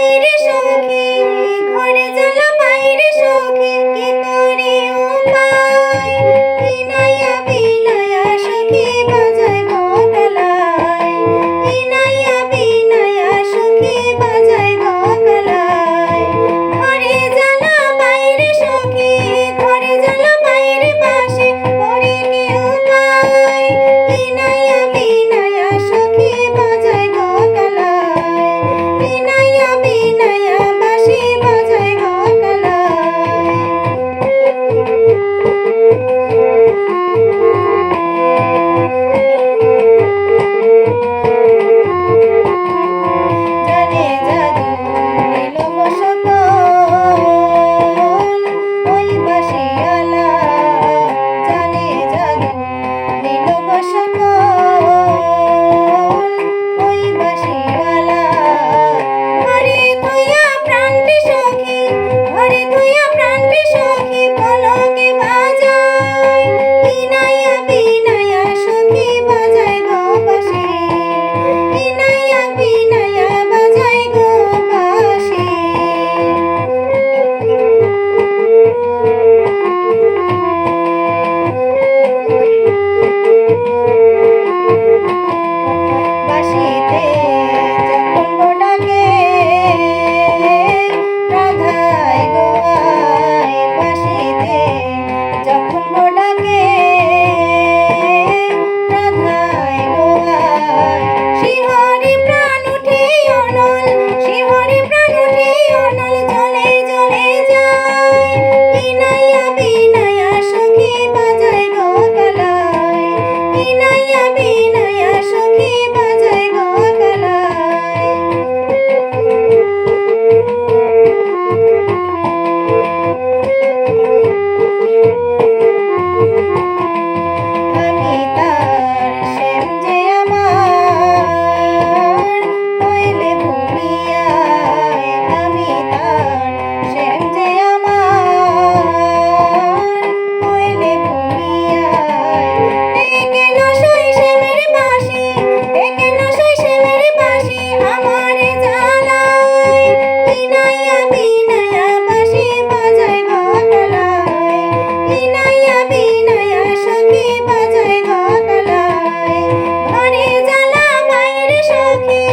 বাইরে সখী, ঘরে জ্বালা বাইরে সখী, কি করি উপায়? বিনাইয়া বিনাইয়া সখী বাজায় গো গলায়, বিনাইয়া বিনাইয়া সখী বাজায় গো গলায়। ঘরে জ্বালা বাইরে সখী, ঘরে জ্বালা বাইরে বাসে, করি কি উপায়? বিনাইয়া বিনাইয়া সখী বাজায় গো গলায়, বিনাইয়া বিনাইয়া বাঁশি বাজায় গো গলায়। জানে জাদু নিল বসত, ওই বাঁশিওয়ালা, জানে জাদু নিল বসত, ওই বাঁশিওয়ালা। ঘরে থইয়া প্রাণটি সখী, ঘরে থইয়া প্রাণটি সখী, পলকে বাজায়। বিনাইয়া বিনাইয়া সখী বাজায় গো বাঁশি, বিনাইয়া বিনাইয়া বাজায় গো বাঁশি। বাঁশিতে যখন গো ডাকে রাধাই গো আয়, বাঁশিতে যখন গো ডাকে রাধাই গো আয়। শিহরে প্রাণ উঠে অনল, শিহরে প্রাণ উঠে অনল, জ্বলে জ্বলে যায়। বিনাইয়া বিনাইয়া সখী বাজায় গো গলায়, বিনাইয়া বিনাইয়া সখী বাজায় গো গলায়। আমি তার শ্যাম যে আমার, হইলে ভুলিয়ায়। আমি তার শ্যাম যে আমার, হইলে ভুলিয়ায়। ডেকে নশই শ্যামের বাঁশি, ডেকে নশই শ্যামের বাঁশি, আমারে জ্বালায়। বিনাইয়া বিনাইয়া বাঁশি বাজায় গো গলায়, বিনাইয়া বিনাইয়া সখী বাজায় গো গলায়। ঘরে জ্বালা বাইরে সখী,